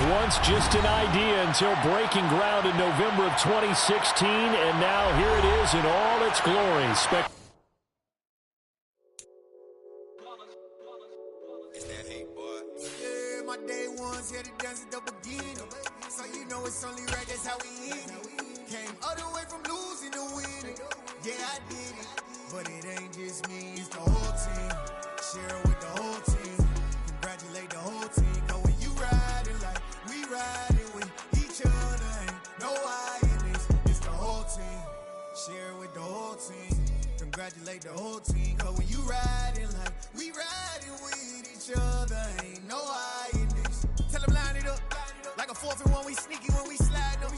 once just an idea until breaking ground in November of 2016, and now here it is in all its glory. Yeah, my day ones here to dance at the beginning. So you know it's only right, that's how we end it. Came all the way from losing to winning. Yeah, I did it. But it ain't just me, it's the whole team. Share it with the whole team. Congratulate the whole team. Cause when you riding like we riding with each other, ain't no I in this. It's the whole team. Share it with the whole team. Congratulate the whole team. Cause when you riding like we riding with each other, ain't no I in this. Tell them line it up. Like a 4th and 1, we sneaky when we slide them.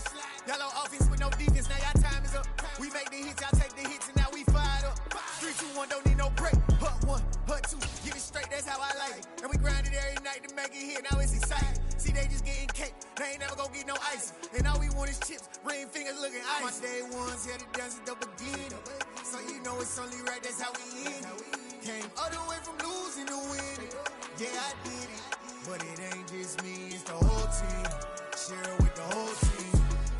Y'all on offense with no defense, now y'all time is up. We make the hits, y'all take the hits, and now we fired up. 3, 2, 1, don't need no break. Hut 1, hut 2, get it straight, that's how I like it. And we grind it every night to make it here, now it's exciting. See, they just getting cake, they ain't never gonna get no ice. And all we want is chips, ring fingers looking ice. My day ones here to dance at the beginning. So you know it's only right, that's how we end it. Came all the way from losing to winning. Yeah, I did it. But it ain't just me, it's the whole team. Share it with the whole team.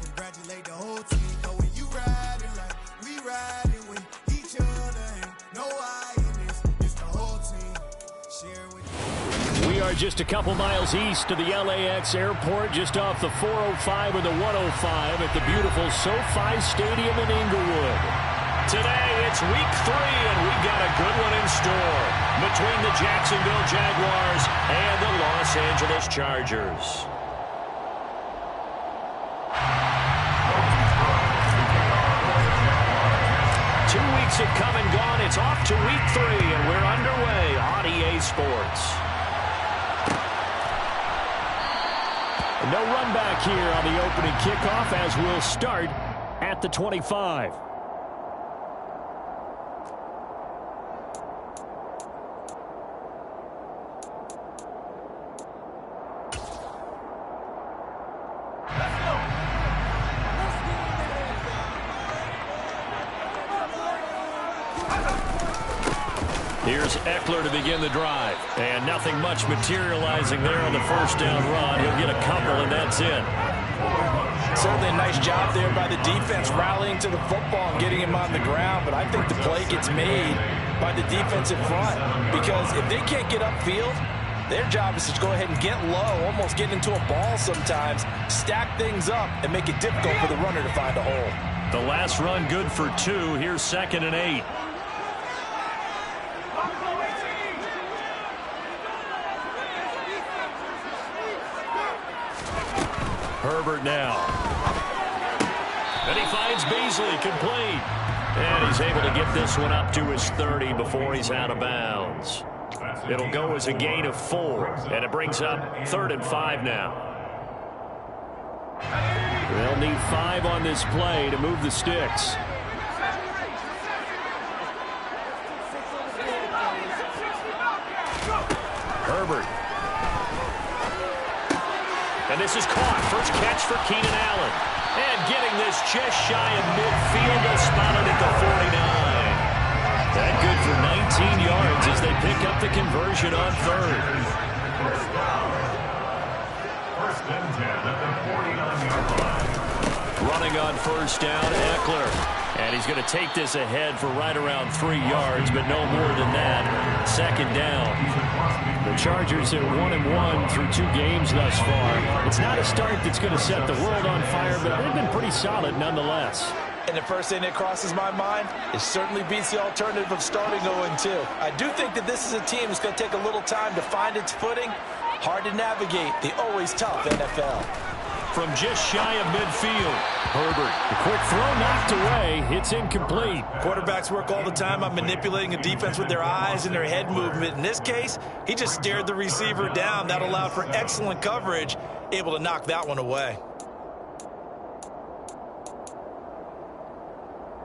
Congratulate the whole team. Cause when you riding like we riding with each other, ain't no I in this. It's the whole team. Share it with the We are just a couple miles east of the LAX airport, just off the 405 or the 105 at the beautiful SoFi Stadium in Inglewood. Today, it's week 3, and we've got a good one in store between the Jacksonville Jaguars and the Los Angeles Chargers. Two weeks have come and gone. It's off to week 3, and we're underway on EA Sports. No run back here on the opening kickoff as we'll start at the 25. Here's Eckler to begin the drive. And nothing much materializing there on the first down run. He'll get a couple, and that's it. Certainly a nice job there by the defense rallying to the football and getting him on the ground. But I think the play gets made by the defensive front. Because if they can't get upfield, their job is to go ahead and get low, almost get into a ball sometimes, stack things up, and make it difficult for the runner to find a hole. The last run good for 2. Here's 2nd and 8. Herbert now. And he finds Beasley complete. And he's able to get this one up to his 30 before he's out of bounds. It'll go as a gain of 4. And it brings up 3rd and 5 now. They'll need 5 on this play to move the sticks. Herbert. And this is caught. First catch for Keenan Allen. And getting this just shy of midfield. They'll spot it at the 49. That good for 19 yards as they pick up the conversion on 3rd. First and 10 at the 49-yard line. Running on first down, Eckler. And he's going to take this ahead for right around 3 yards, but no more than that. 2nd down. The Chargers are 1-1 through 2 games thus far. It's not a start that's going to set the world on fire, but they've been pretty solid nonetheless. And the first thing that crosses my mind is certainly beats the alternative of starting 0-2. I do think that this is a team that's going to take a little time to find its footing. Hard to navigate the always tough NFL. From just shy of midfield, Herbert. The quick throw knocked away. It's incomplete. Quarterbacks work all the time on manipulating a defense with their eyes and their head movement. In this case, he just stared the receiver down. That allowed for excellent coverage, able to knock that one away.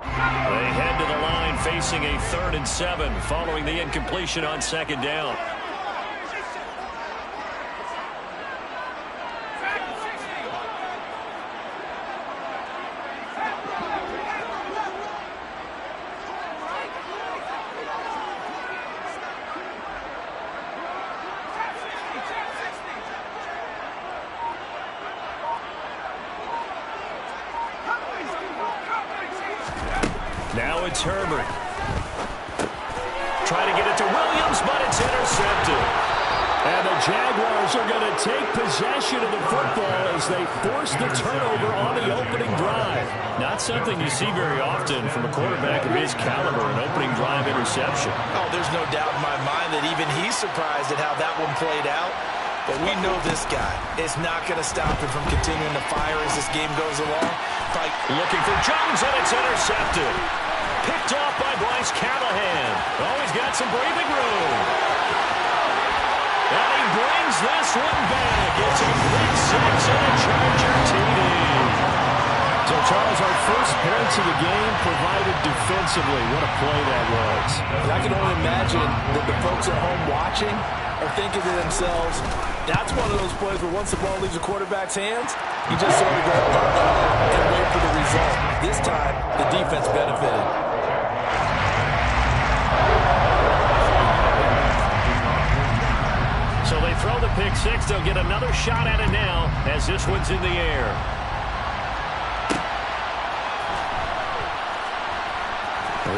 They head to the line facing a 3rd and 7 following the incompletion on 2nd down. Now it's Herbert. Try to get it to Williams, but it's intercepted. And the Jaguars are going to take possession of the football as they force the turnover on the opening drive. Not something you see very often from a quarterback of his caliber, an opening drive interception. Oh, there's no doubt in my mind that even he's surprised at how that one played out. But we know this guy is not going to stop him from continuing to fire as this game goes along. Looking for Jones, and it's intercepted. Picked off by Bryce Callahan. Oh, he's got some breathing room. And he brings this one back. It's a big 6 and a Charger TD. So, Charles, our first points of the game provided defensively. What a play that was. I can only imagine that the folks at home watching are thinking to themselves, that's one of those plays where once the ball leaves the quarterback's hands, you just sort of go and wait for the result. This time, the defense benefited. So they throw the pick six. They'll get another shot at it now as this one's in the air.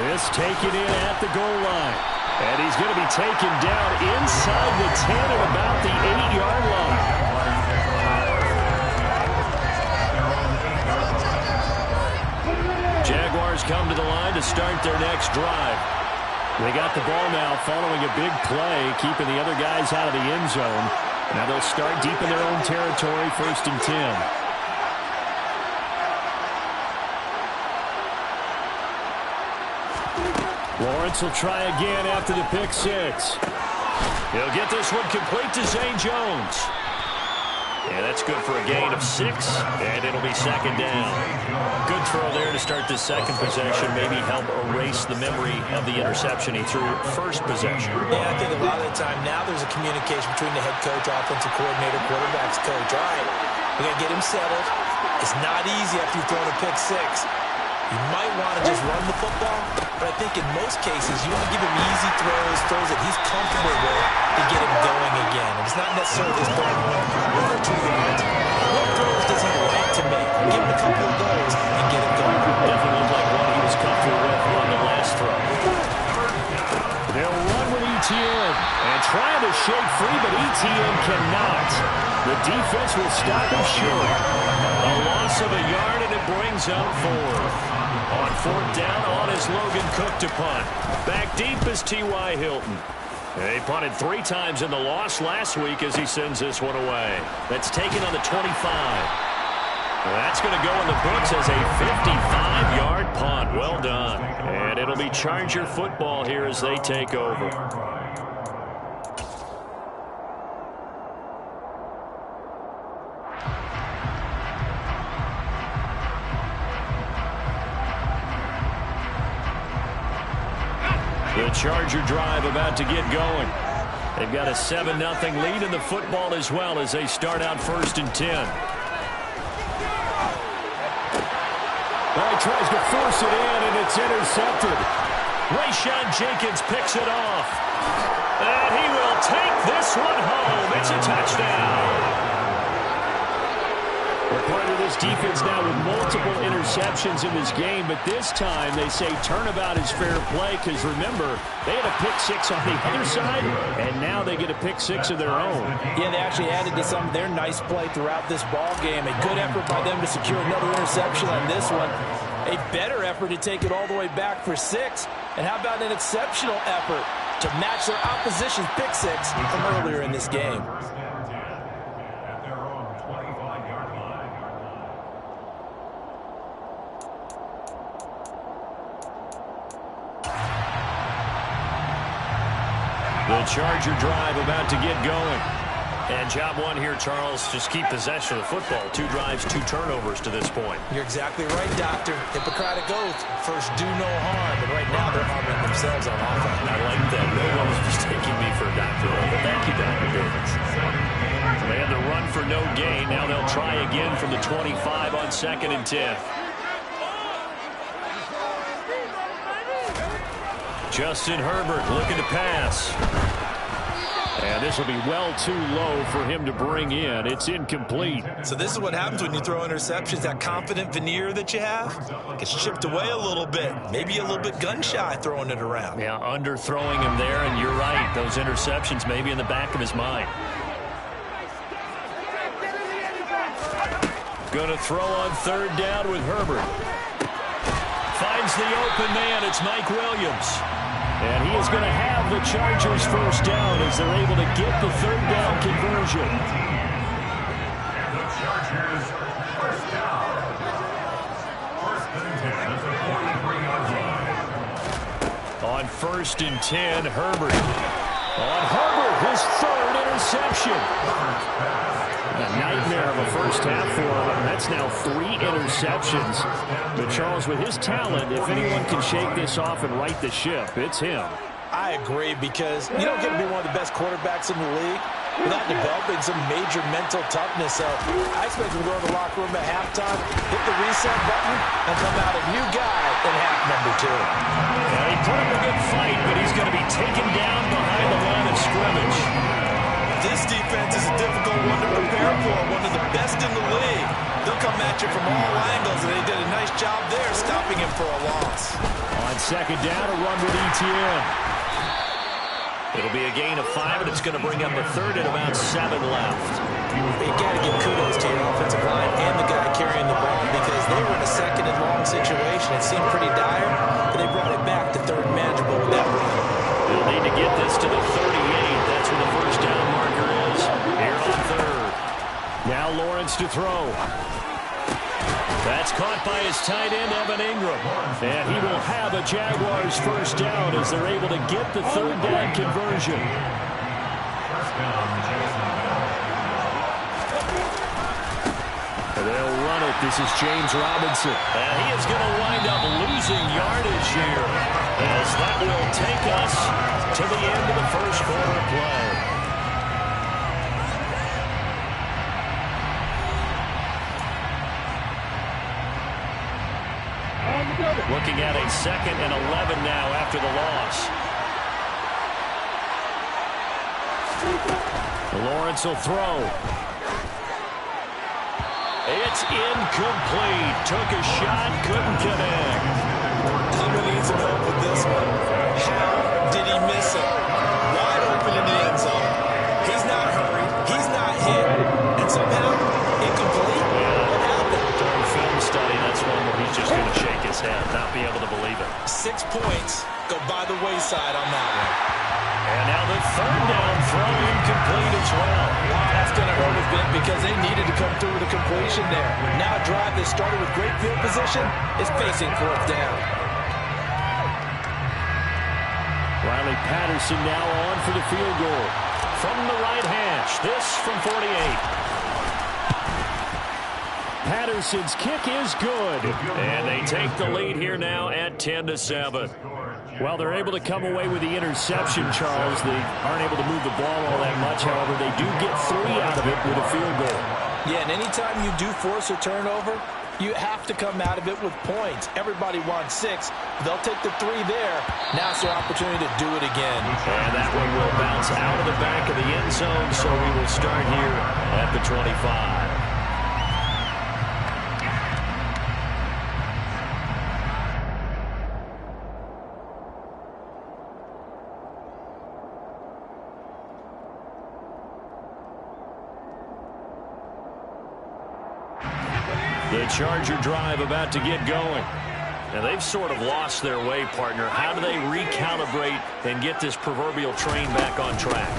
This taken in at the goal line. And he's going to be taken down inside the 10 at about the 8-yard line. Jaguars come to the line to start their next drive. They got the ball now following a big play, keeping the other guys out of the end zone. Now they'll start deep in their own territory, 1st and 10. Lawrence will try again after the pick six. He'll get this one complete to Zay Jones. And that's good for a gain of 6, and it'll be 2nd down. Good throw there to start this second possession, maybe help erase the memory of the interception he threw first possession. Yeah, I think a lot of the time now there's a communication between the head coach, offensive coordinator, quarterback's coach. All right, we got to get him settled. It's not easy after you've thrown a pick 6. You might want to just run the football, but I think in most cases you want to give him easy throws that he's comfortable with to get him going again. And it's not necessarily just throwing 1 or 2 yards. What throws does he like to make? Give him a couple of those and get him going. Definitely looked like one he was comfortable with on the last throw. They'll run with ETN and trying to shake free, but ETN cannot. The defense will stop him short. A loss of a yard, and it brings out 4. On 4th down, on is Logan Cook to punt. Back deep is T.Y. Hilton. They punted 3 times in the loss last week as he sends this one away. That's taken on the 25. That's going to go in the books as a 55-yard punt. Well done. And it'll be Charger football here as they take over. The Charger drive about to get going. They've got a 7-0 lead in the football as well as they start out 1st and 10. Well, he tries to force it in, and it's intercepted. Rayshawn Jenkins picks it off. And he will take this one home. It's a touchdown. We're part of this defense now with multiple interceptions in this game, but this time they say turnabout is fair play because, remember, they had a pick 6 on the other side, and now they get a pick 6 of their own. Yeah, they actually added to some of their nice play throughout this ball game. A good effort by them to secure another interception on this one. A better effort to take it all the way back for 6. And how about an exceptional effort to match their opposition's pick 6 from earlier in this game. The Charger drive about to get going. And job one here, Charles, just keep possession of the football. 2 drives, 2 turnovers to this point. You're exactly right, Doctor. Hippocratic oath. First, do no harm. And right now, they're harming themselves on offense. I like that. No one was mistaking me for a doctor. But thank you, Dr. Davis. They had the run for no gain. Now they'll try again from the 25 on 2nd and 10. Justin Herbert looking to pass. And this will be well too low for him to bring in. It's incomplete. So this is what happens when you throw interceptions. That confident veneer that you have gets chipped away a little bit. Maybe a little bit gun-shy throwing it around. Yeah, underthrowing him there, and you're right. Those interceptions may be in the back of his mind. Going to throw on third down with Herbert. Finds the open man. It's Mike Williams. And he is going to have the Chargers first down as they're able to get the third down conversion. And the Chargers first down. First and 10 at the 43-yard line. On first and 10, Herbert. On Herbert, his third interception. A nightmare of a first half for him. That's now 3 interceptions. But Charles, with his talent, if anyone can shake this off and right the ship, it's him. I agree, because you don't get to be one of the best quarterbacks in the league without developing some major mental toughness. So I expect him to go in the locker room at halftime, hit the reset button, and come out a new guy in half number 2. Well, he put up a good fight, but he's going to be taken down behind the line of scrimmage. This defense is a difficult one to prepare for, one of the best in the league. They'll come at you from all angles, and they did a nice job there stopping him for a loss. On second down, a run with ETN. It'll be a gain of 5, and it's going to bring up a third at about 7 left. You got to give kudos to your offensive line and the guy carrying the ball, because they were in a second and long situation. It seemed pretty dire, but they brought it back to third manageable with that run. They'll need to get this to the 38. That's where the first down marker is. Here on third. Now Lawrence to throw. That's caught by his tight end, Evan Ingram. And he will have a Jaguars first down as they're able to get the third down conversion. First down, Jacksonville. They'll run it. This is James Robinson. And he is going to wind up losing yardage here, as that will take us to the end of the first quarter play. Looking at a 2nd and 11 now after the loss. Lawrence will throw. It's incomplete. Took a shot, couldn't connect. I'm going to need some help with this one. How did he miss it? Wide open in the end zone. He's not hurried. He's not hit. And somehow, incomplete. What happened? During film study, that's one where he's just going to shake his head, not be able to believe it. 6 points go by the wayside on that one. And now the third down throw incomplete as well. That's going to hurt a bit, because they needed to come through with a completion there. Now a drive that started with great field position is facing 4th down. Riley Patterson now on for the field goal. From the right hash, this from 48. Patterson's kick is good. And they take the lead here now at 10-7. Well, they're able to come away with the interception, Charles. They aren't able to move the ball all that much. However, they do get 3 out of it with a field goal. Yeah, and anytime you do force a turnover, you have to come out of it with points. Everybody wants 6. They'll take the 3 there. Now it's their opportunity to do it again. And that one will bounce out of the back of the end zone, so we will start here at the 25. The Charger drive about to get going. And they've sort of lost their way, partner. How do they recalibrate and get this proverbial train back on track?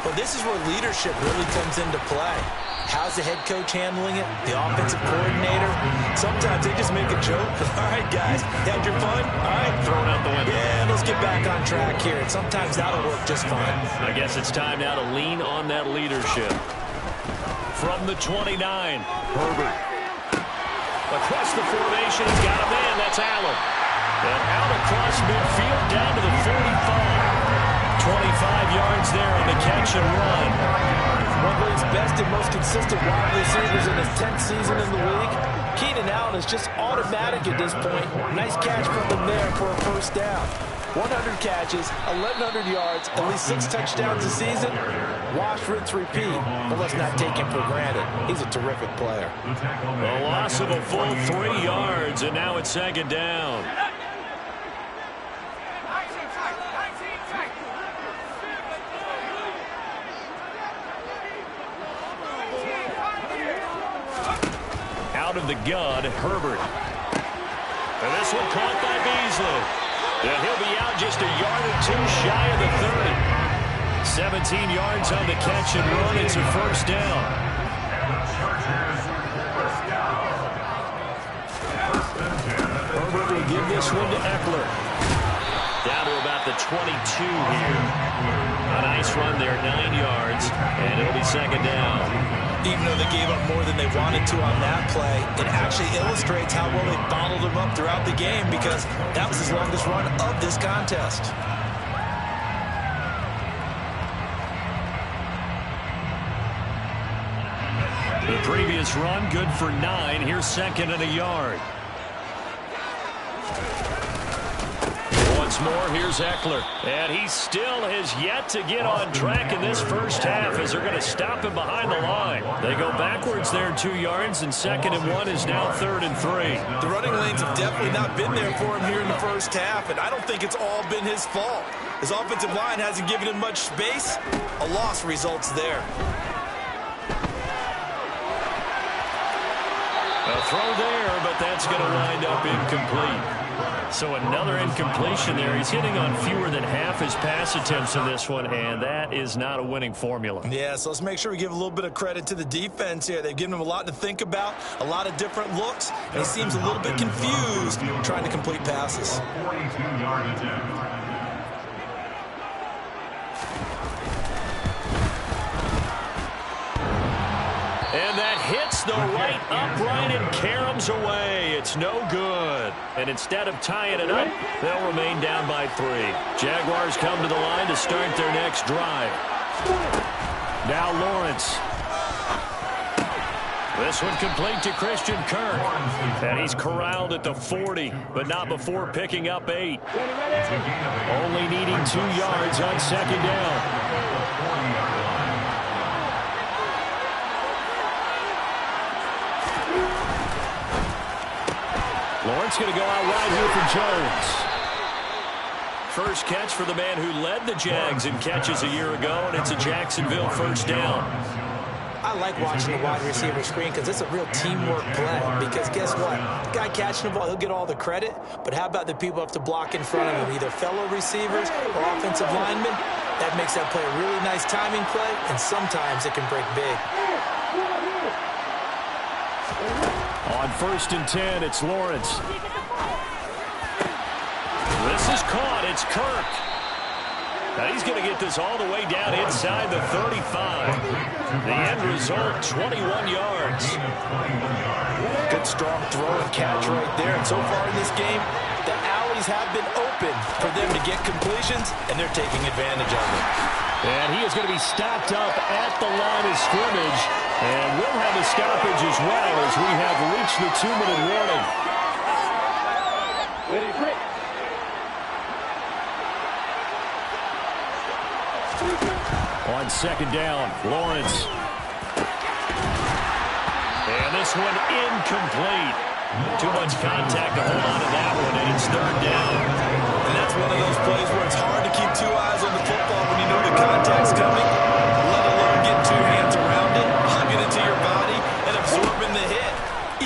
Well, this is where leadership really comes into play. How's the head coach handling it? The offensive coordinator? Sometimes they just make a joke. All right, guys, had your fun? All right. Thrown out the window. Yeah, let's get back on track here. And sometimes that'll work just fine. I guess it's time now to lean on that leadership. From the 29, Herbert. Across the formation, he's got a man. That's Allen. And out across midfield, down to the 45. 25 yards there on the catch and run. One of his best and most consistent wide receivers in his 10th season in the league. Keenan Allen is just automatic at this point. Nice catch from him there for a first down. 100 catches, 1,100 yards, at least 6 touchdowns a season. Wash, rinse, repeat. But let's not take him for granted. He's a terrific player. A loss of a full 3 yards, and now it's second down. Out of the gun, Herbert. And this one caught by Beasley. And he'll be out just a yard or 2 shy of the 30. 17 yards on the catch and run. It's a first down. Herbert will give this one to Eckler. Down to about the 22 here. A nice run there, 9 yards, and it'll be second down. Even though they gave up more than they wanted to on that play, it actually illustrates how well they bottled them up throughout the game, because that was his longest run of this contest. The previous run, good for 9. Here's second and a yard. Once more, here's Eckler. And he still has yet to get on track in this first half, as they're going to stop him behind the line. They go backwards there 2 yards, and second and 1 is now 3rd and 3. The running lanes have definitely not been there for him here in the first half, and I don't think it's all been his fault. His offensive line hasn't given him much space. A loss results there. A throw there, but that's going to wind up incomplete. So another incompletion there. He's hitting on fewer than half his pass attempts in this one, and that is not a winning formula. Yeah, so let's make sure we give a little bit of credit to the defense here. They've given him a lot to think about, a lot of different looks, and he seems a little bit confused trying to complete passes. 42-yard attempt. And that hits the right upright and caroms away. It's no good. And instead of tying it up, they'll remain down by 3. Jaguars come to the line to start their next drive. Now Lawrence. This one complete to Christian Kirk. And he's corralled at the 40, but not before picking up 8. Only needing 2 yards on second down. Lawrence going to go out wide here for Jones. First catch for the man who led the Jags in catches a year ago, and it's a Jacksonville first down. I like watching the wide receiver screen because it's a real teamwork play. Because guess what? The guy catching the ball, he'll get all the credit. But how about the people who have to block in front of him, either fellow receivers or offensive linemen? That makes that play a really nice timing play, and sometimes it can break big. On 1st and 10, it's Lawrence. This is caught. It's Kirk. Now he's going to get this all the way down inside the 35. The end result, 21 yards. Good strong throw and catch right there. And so far in this game, the alleys have been open for them to get completions, and they're taking advantage of it. And he is going to be stopped up at the line of scrimmage. And we'll have a stoppage as well, as we have reached the 2-minute warning. On second down, Lawrence. And this one incomplete. Too much contact to hold on to that one, and it's 3rd down. And that's one of those plays where it's hard to keep 2 eyes on the football when you know the contact's coming, let alone getting 2 hands around it, hugging it to your body, and absorbing the hit.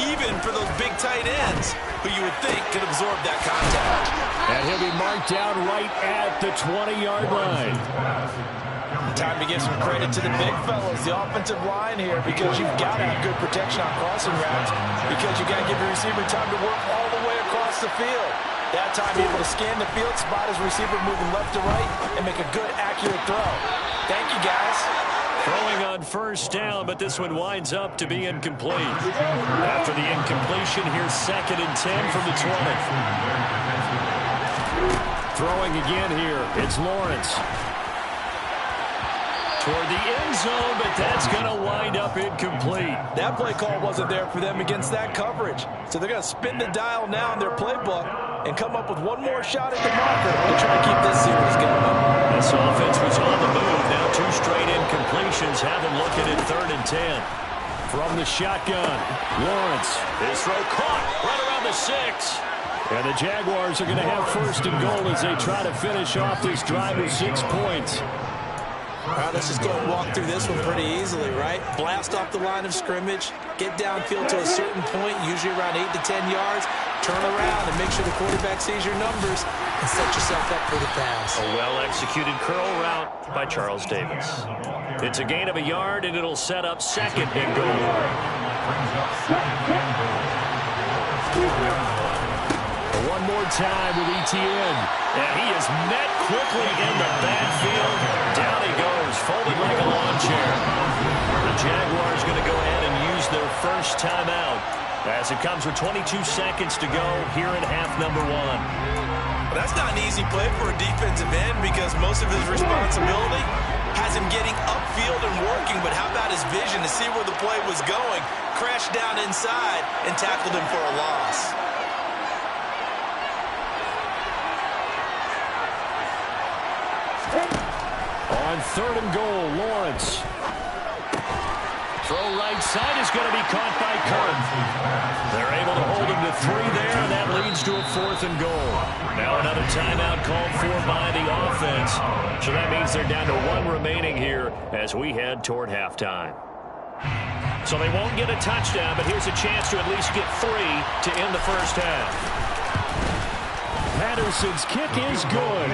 Even for those big tight ends, who you would think could absorb that contact. And he'll be marked down right at the 20-yard line. Time to give some credit to the big fellas, the offensive line here, because you've got to have good protection on crossing routes, because you've got to give your receiver time to work all the way across the field. That time, be able to scan the field, spot his receiver moving left to right, and make a good, accurate throw. Thank you, guys. Throwing on first down, but this one winds up to be incomplete. After the incompletion, here's 2nd and 10 from the 20. Throwing again here, it's Lawrence. toward the end zone, but that's going to wind up incomplete. That play call wasn't there for them against that coverage. So they're going to spin the dial now in their playbook and come up with one more shot at the marker to try to keep this series going. This offense was on the move. Now 2 straight incompletions. Have them looking at 3rd and 10. From the shotgun, Lawrence. His throw caught right around the 6. And the Jaguars are going to have 1st and goal as they try to finish off this drive with 6 points. All right, let's just go and walk through this one pretty easily, right? Blast off the line of scrimmage, get downfield to a certain point, usually around 8 to 10 yards, turn around and make sure the quarterback sees your numbers and set yourself up for the pass. A well-executed curl route by Charles Davis. It's a gain of a yard, and it'll set up 2nd and goal. One more time with Etienne. And he is met quickly in the backfield. Down he goes, folded like a lawn chair. The Jaguars going to go ahead and use their first timeout as it comes with 22 seconds to go here in half number 1. Well, that's not an easy play for a defensive end because most of his responsibility has him getting upfield and working, but how about his vision to see where the play was going, crashed down inside, and tackled him for a loss. On 3rd and goal, Lawrence. Throw right side is going to be caught by Kirk. They're able to hold him to 3 there, and that leads to a 4th and goal. Now another timeout called for by the offense. So that means they're down to 1 remaining here as we head toward halftime. So they won't get a touchdown, but here's a chance to at least get 3 to end the first half. Patterson's kick is good.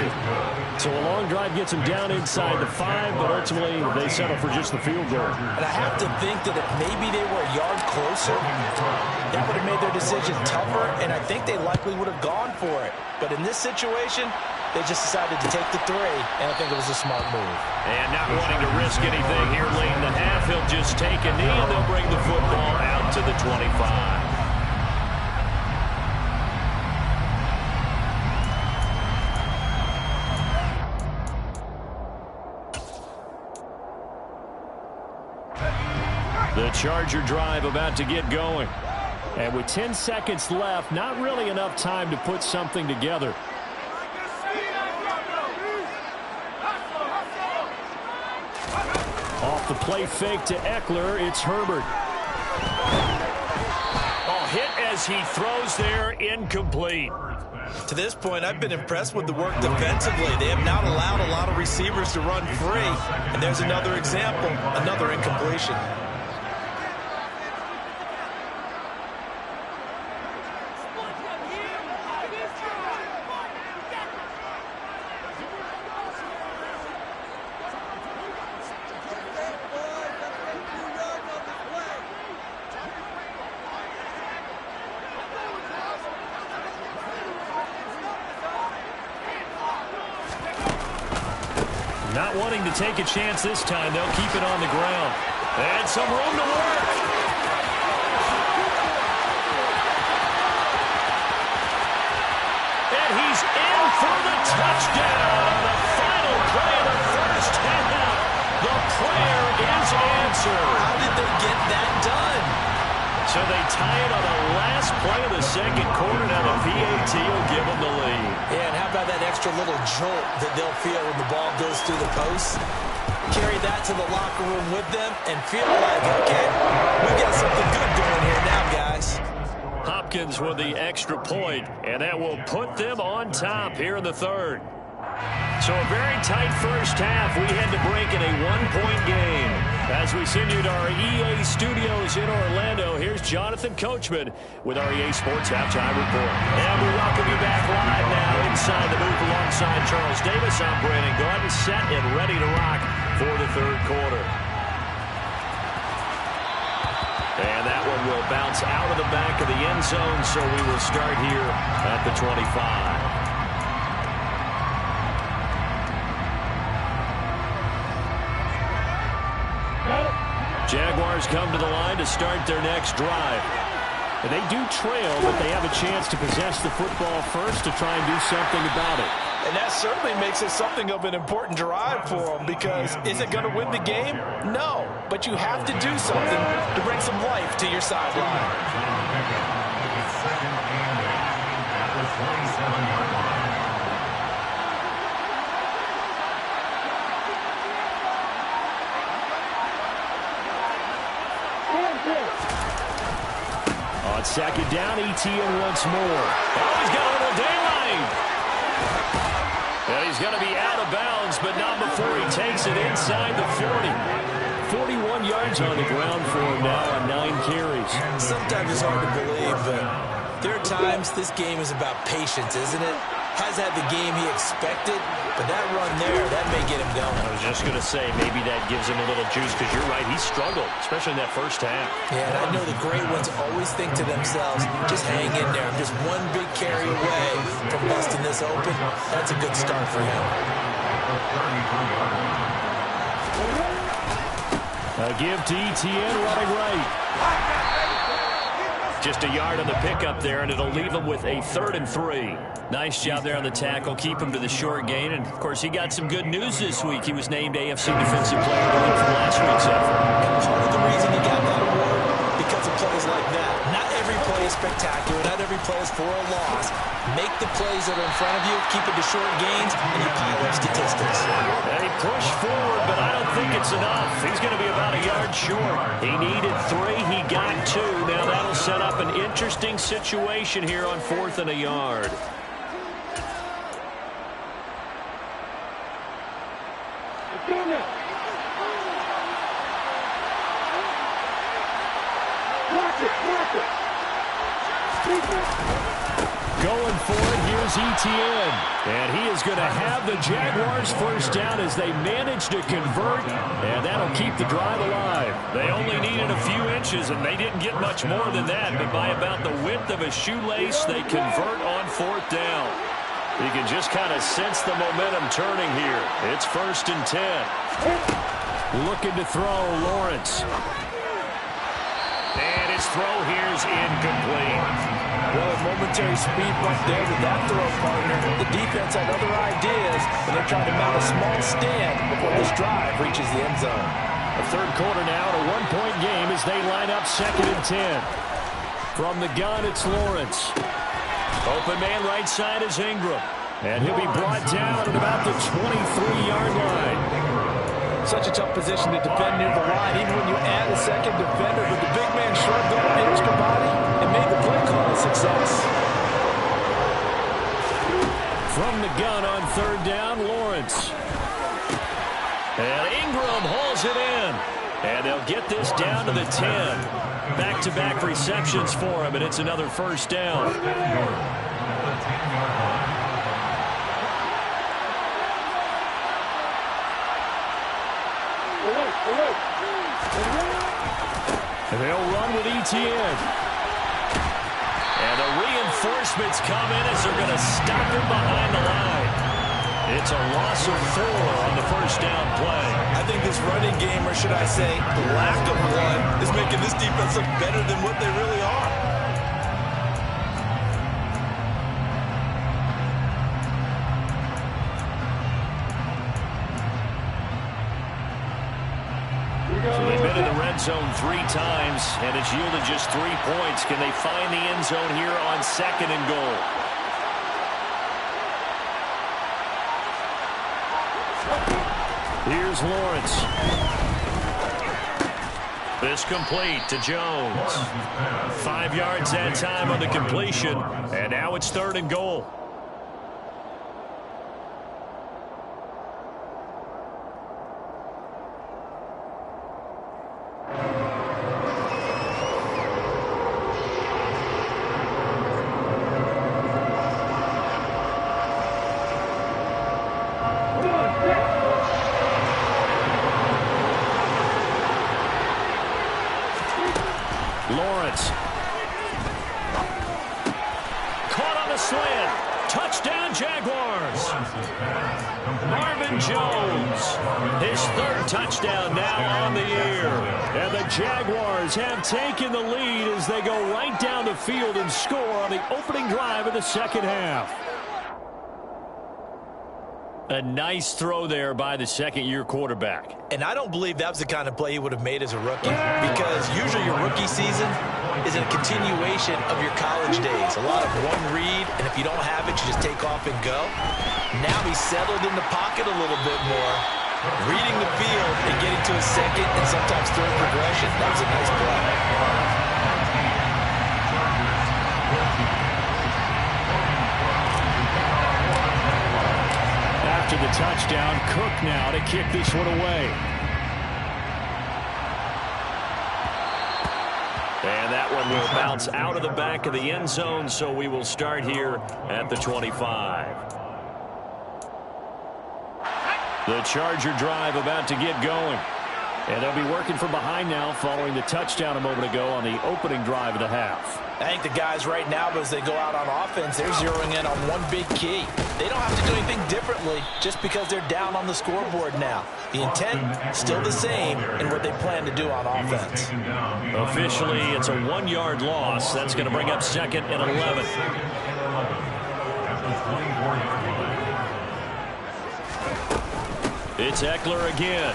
So a long drive gets him down inside the 5, but ultimately they settle for just the field goal. And I have to think that if maybe they were a yard closer, that would have made their decision tougher, and I think they likely would have gone for it. But in this situation, they just decided to take the 3, and I think it was a smart move. And not wanting to risk anything here late in the half, he'll just take a knee, and they'll bring the football out to the 25. The Charger drive about to get going. And with 10 seconds left, not really enough time to put something together. Off the play fake to Eckler, it's Herbert. Oh, hit as he throws there, incomplete. To this point, I've been impressed with the work defensively. They have not allowed a lot of receivers to run free. And there's another example, another incompletion. Not wanting to take a chance this time, they'll keep it on the ground. And some room to work. And he's in for the touchdown on the final play of the first half. The prayer is answered. How did they get that done? So they tie it on the last play of the second quarter. Now the PAT will give them the lead. Yeah, and how about that extra little jolt that they'll feel when the ball goes through the post? Carry that to the locker room with them and feel like, okay, we got something good going here now, guys. Hopkins with the extra point, and that will put them on top here in the 3rd. So a very tight first half. We had to break in a 1-point game. As we send you to our EA studios in Orlando, here's Jonathan Coachman with our EA Sports Halftime Report. And we welcome you back live now inside the booth alongside Charles Davis. I'm Brandon Gaudin, set and ready to rock for the 3rd quarter. And that one will bounce out of the back of the end zone, so we will start here at the 25. Jaguars come to the line to start their next drive. And they do trail, but they have a chance to possess the football first to try and do something about it. And that certainly makes it something of an important drive for them, because is it going to win the game? No, but you have to do something to bring some life to your sideline. Second and 8 at the 27-yard line. On second down, Etienne once more. Oh, he's got a little daylight. And he's going to be out of bounds, but not before he takes it inside the 40. 41 yards on the ground for him now on 9 carries. Sometimes it's hard to believe, but there are times this game is about patience, isn't it? Has had the game he expected, but that run there, that may get him going. I was just going to say, maybe that gives him a little juice, because you're right, he struggled, especially in that first half. Yeah, and I know the great ones always think to themselves, just hang in there. I'm just one big carry away from busting this open. That's a good start for him. A give to Etienne running right. Just a yard on the pickup there, and it'll leave him with a 3rd and 3. Nice job there on the tackle. Keep him to the short gain. And, of course, he got some good news this week. He was named AFC Defensive Player of the Week from last week's effort. And part of the reason he got that award, because of plays like that. Not every play is spectacular. Not every play is for a loss. Make the plays that are in front of you, keep it to short gains, and you pile up statistics. And he pushed forward, but I don't think it's enough. He's going to be about a yard short. He needed 3. He got 2. Now that'll set up an interesting situation here on 4th and a yard. Going for it, here's Etienne. And he is going to have the Jaguars first down as they manage to convert, and that'll keep the drive alive. They only needed a few inches, and they didn't get much more than that, but by about the width of a shoelace, they convert on 4th down. You can just kind of sense the momentum turning here. It's 1st and 10. Looking to throw, Lawrence. And his throw here is incomplete. Well, a momentary speed bump there with that throw partner. The defense had other ideas, and they're trying to mount a small stand before this drive reaches the end zone. The 3rd quarter now, a 1-point game as they line up 2nd and 10. From the gun, it's Lawrence. Open man right side is Ingram. And he'll be brought down at about the 23-yard line. Such a tough position to defend near the line, even when you add a second defender. But the big man shrugged off the extra body and made the play call a success. From the gun on 3rd down, Lawrence. And Ingram hauls it in. And they'll get this down to the 10. Back-to-back receptions for him, and it's another first down. And they'll run with Etienne. And the reinforcements come in as they're going to stop him behind the line. It's a loss of 4 on the first down play. I think this running game, or should I say lack of one, is making this defense look better than what they really are. So they've been in the red zone 3 times, and it's yielded just 3 points. Can they find the end zone here on 2nd and goal? Here's Lawrence. This complete to Jones. 5 yards that time on the completion, and now it's 3rd and goal. Lawrence. Caught on the slant. Touchdown, Jaguars. Marvin Jones. His 3rd touchdown now on the year. And the Jaguars have taken the lead as they go right down the field and score on the opening drive of the 2nd half. A nice throw there by the second-year quarterback. And I don't believe that was the kind of play he would have made as a rookie, because usually your rookie season is a continuation of your college days. A lot of one read, and if you don't have it, you just take off and go. Now he's settled in the pocket a little bit more, reading the field and getting to a second and sometimes third progression. That was a nice play. After the touchdown, Cook now to kick this one away. And that one will bounce out of the back of the end zone, so we will start here at the 25. The Charger drive about to get going. And they'll be working from behind now following the touchdown a moment ago on the opening drive of the half. I think the guys right now, as they go out on offense, they're zeroing in on one big key. They don't have to do anything differently just because they're down on the scoreboard now. The intent still the same in what they plan to do on offense. Officially, it's a 1-yard loss. That's going to bring up 2nd and 11. It's Eckler again.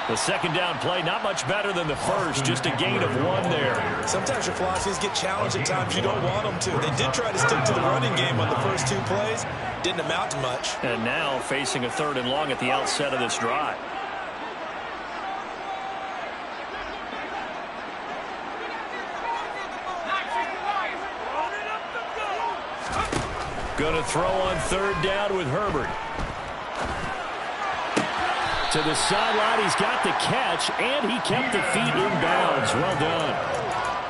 The second down play, not much better than the first, just a gain of 1 there. Sometimes your philosophies get challenged at times you don't want them to. They did try to stick to the running game on the first 2 plays. Didn't amount to much. And now facing a 3rd and long at the outset of this drive. Going to throw on 3rd down with Herbert. To the sideline, he's got the catch, and he kept the feet in bounds. Well done.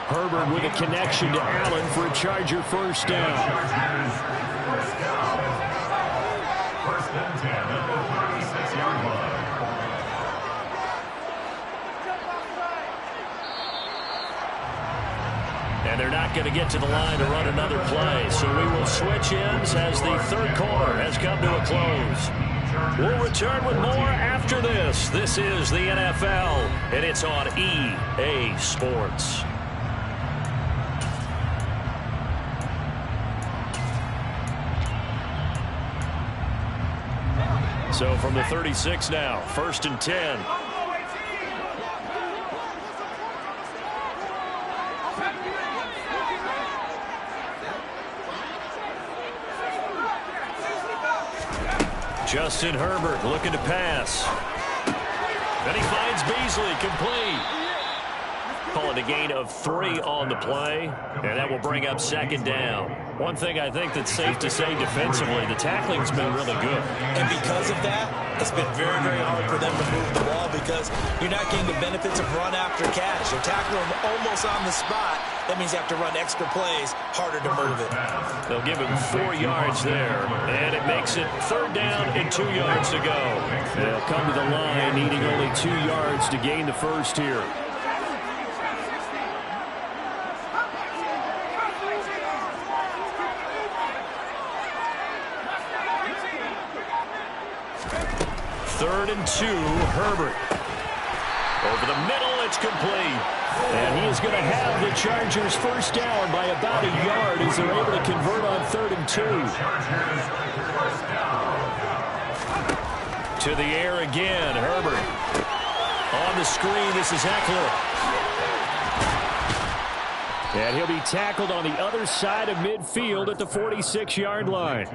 Herbert with a connection to Allen for a Charger first down. First and 10 at the 36-yard line. And they're not going to get to the line to run another play, so we will switch ends as the 3rd quarter has come to a close. We'll return with more after this. This is the NFL, and it's on EA Sports. So from the 36 now, 1st and 10. Justin Herbert looking to pass. And he finds Beasley complete. Call it a gain of 3 on the play, and that will bring up 2nd down. One thing I think that's safe to say defensively, the tackling's been really good. And because of that, it's been very, very hard for them to move the ball because you're not getting the benefits of run after catch. You're tackling them almost on the spot. That means you have to run extra plays, harder to move it. They'll give him 4 yards there, and it makes it 3rd down and 2 yards to go. They'll come to the line needing only 2 yards to gain the first here. Third and 2, Herbert. Over the middle, it's complete. And he is going to have the Chargers first down by about a yard as they're able to convert on 3rd and 2. To the air again, Herbert. On the screen, this is Eckler. And he'll be tackled on the other side of midfield at the 46-yard line.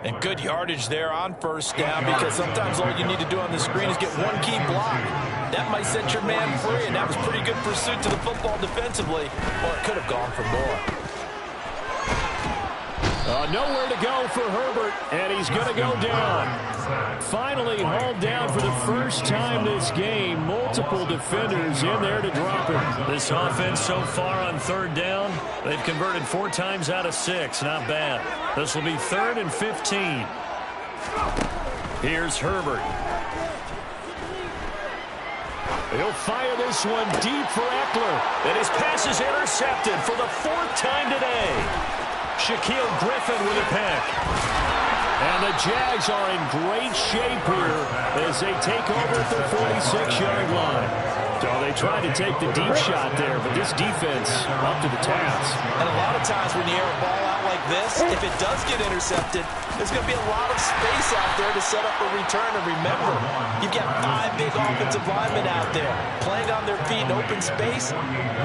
And good yardage there on first down because sometimes all you need to do on the screen is get one key block. That might set your man free, and that was pretty good pursuit to the football defensively. Or it could have gone for more. Nowhere to go for Herbert, and he's going to go down. Finally hauled down for the first time this game. Multiple defenders in there to drop him. This offense so far on 3rd down, they've converted 4 times out of 6. Not bad. This will be 3rd and 15. Here's Herbert. He'll fire this one deep for Eckler. And his pass is intercepted for the 4th time today. Shaquille Griffin with a pick. And the Jags are in great shape here as they take over at the 46-yard line. So they tried to take the deep shot there, but this defense up to the task. And a lot of times when you air a ball out like this, if it does get intercepted, there's going to be a lot of space out there to set up a return. And remember, you've got 5 big offensive linemen out there playing on their feet in open space.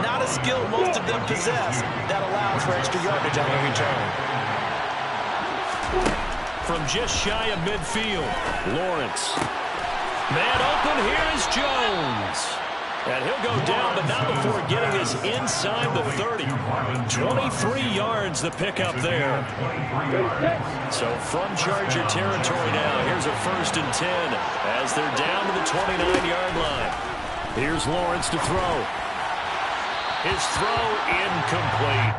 Not a skill most of them possess that allows for extra yardage on the return. From just shy of midfield, Lawrence. Man open, here is Jones. And he'll go down, but not before getting this inside the 30. 23 yards the pickup there. So from Charger territory now, here's a 1st and 10 as they're down to the 29-yard line. Here's Lawrence to throw. His throw incomplete.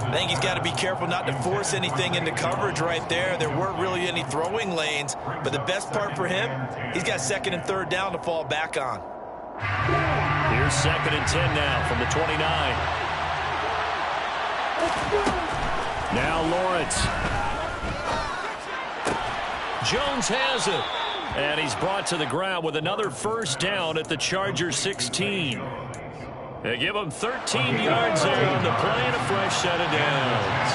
I think he's got to be careful not to force anything into coverage right there. There weren't really any throwing lanes, but the best part for him, he's got 2nd and 3rd down to fall back on. Here's 2nd and 10 now from the 29. Now Lawrence. Jones has it. And he's brought to the ground with another 1st down at the Chargers 16. They give him 13 yards there on the play and a fresh set of downs.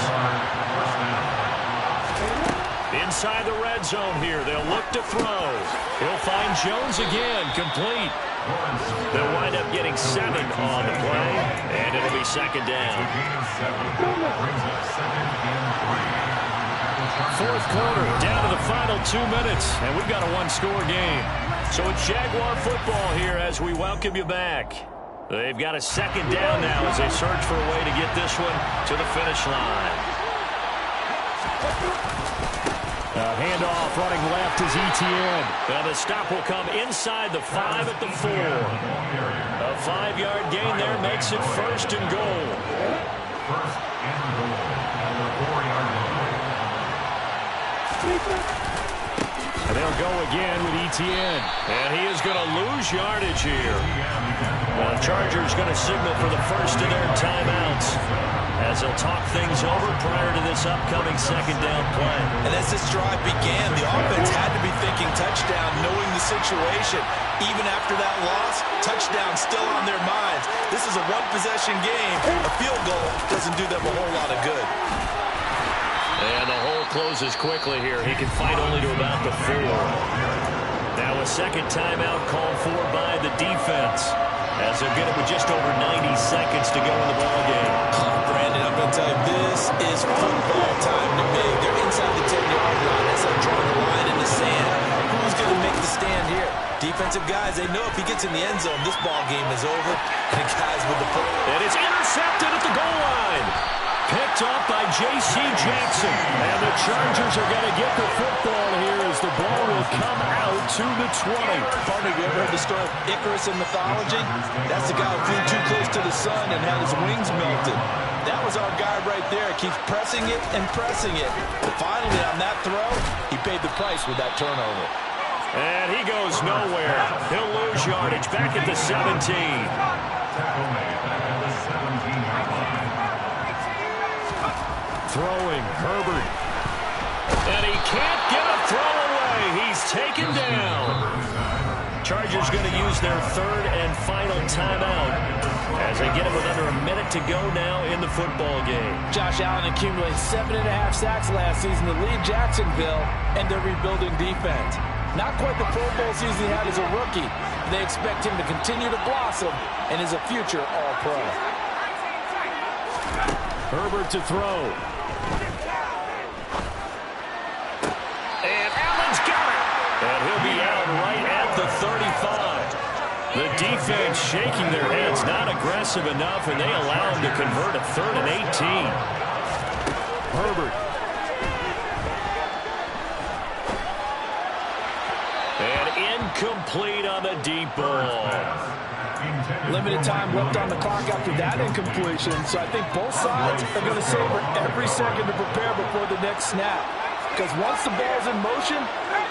Inside the red zone here, they'll look to throw. He'll find Jones again, complete. They'll wind up getting 7 on the play, and it'll be 2nd down. 4th quarter, down to the final 2 minutes, and we've got a 1-score game. So it's Jaguar football here as we welcome you back. They've got a 2nd down now as they search for a way to get this one to the finish line. A handoff running left is Etienne. Now the stop will come inside the 5 at the 4. A 5-yard gain there makes it 1st and goal. 1st and goal at the 4-yard line. And they'll go again with Etienne. And he is going to lose yardage here. The Chargers going to signal for the first of their timeouts as they'll talk things over prior to this upcoming 2nd down play. And as this drive began, the offense had to be thinking touchdown, knowing the situation. Even after that loss, touchdown still on their minds. This is a one-possession game. A field goal doesn't do them a whole lot of good. And the hole closes quickly here. He can fight only to about the 4. Now a 2nd timeout called for by the defense as they'll get it with just over 90 seconds to go in the ballgame. Brandon, I'm going to tell you, this is football time to me. They're inside the 10-yard line as they draw the line in the sand. Who's going to make the stand here? Defensive guys, they know if he gets in the end zone, this ball game is over. And guys with the football. And it's intercepted at the goal line. Picked up by J.C. Jackson. And the Chargers are going to get the football here as the ball will come out to the 20. Partner, you ever heard the story of Icarus in mythology? That's the guy who flew too close to the sun and had his wings melted. That was our guy right there. Keeps pressing it and pressing it. But finally, on that throw, he paid the price with that turnover. And he goes nowhere. He'll lose yardage back at the 17. Throwing, Herbert. And he can't get a throw away. He's taken down. Chargers going to use their 3rd and final timeout as they get it with under a minute to go now in the football game. Josh Allen accumulated 7.5 sacks last season to lead Jacksonville and their rebuilding defense. Not quite the Pro Bowl season he had as a rookie. They expect him to continue to blossom and is a future All-Pro. Herbert to throw. And Allen's got it. And he'll be out right at the 35. The defense shaking their heads, not aggressive enough, and they allow him to convert a 3rd and 18. Herbert. And incomplete on the deep ball. Limited time left on the clock after that incompletion, so I think both sides are going to savor every second to prepare before the next snap. Because once the ball's in motion,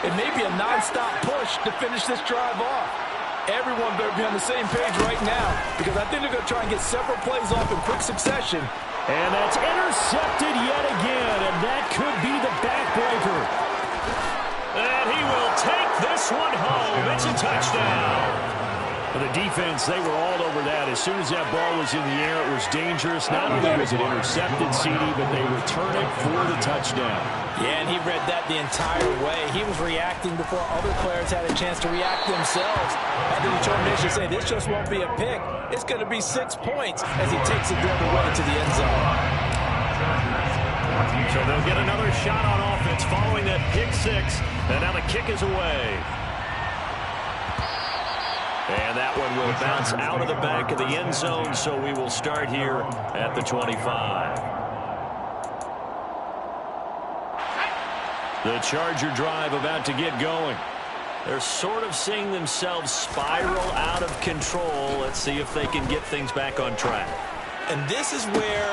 it may be a non-stop push to finish this drive off. Everyone better be on the same page right now, because I think they're going to try and get several plays off in quick succession. And that's intercepted yet again, and that could be the backbreaker. And he will take this one home. It's a touchdown. The defense, they were all over that. As soon as that ball was in the air, it was dangerous. Not only was it intercepted, CD, but they return it for the touchdown. Yeah, and he read that the entire way. He was reacting before other players had a chance to react themselves. Had the determination to say, this just won't be a pick. It's going to be 6 points as he takes it the other way to the end zone. So they'll get another shot on offense following that pick six. And now the kick is away. And that one will bounce out of the back of the end zone, so we will start here at the 25. The Charger drive about to get going. They're sort of seeing themselves spiral out of control. Let's see if they can get things back on track. And this is where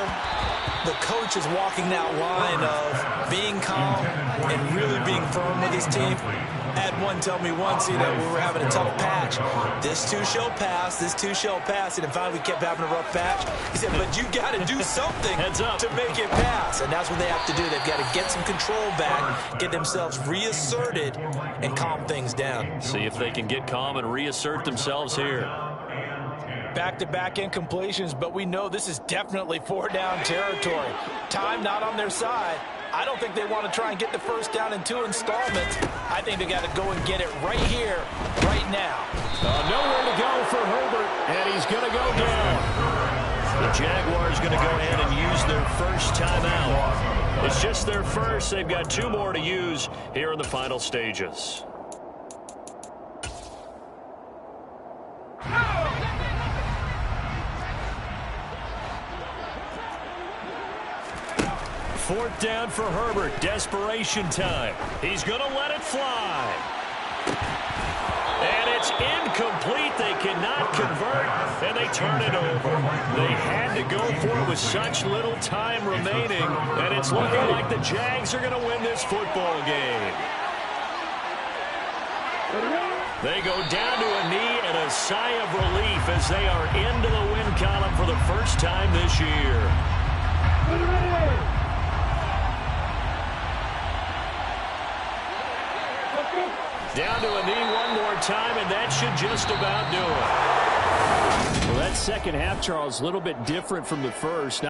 the coach is walking that line of being calm and really being firm with his team. Had one tell me once, we were having a tough patch. This too shall pass, this too shall pass. And finally we kept having a rough patch. He said, but you got to do something to make it pass. And that's what they have to do. They've got to get some control back, get themselves reasserted, and calm things down. See if they can get calm and reassert themselves here. Back-to-back incompletions, but we know this is definitely 4-down territory. Time not on their side. I don't think they want to try and get the first down in 2 installments. I think they got to go and get it right here, right now. Nowhere to go for Herbert, and he's going to go down. The Jaguars going to go ahead and use their first timeout. It's just their first. They've got 2 more to use here in the final stages. Fourth down for Herbert. Desperation time. He's going to let it fly. And it's incomplete. They cannot convert, and they turn it over. They had to go for it with such little time remaining, and it's looking like the Jags are going to win this football game. They go down to a knee and a sigh of relief as they are into the win column for the first time this year. Down to a knee one more time, and that should just about do it. Well, that second half, Charles, a little bit different from the first.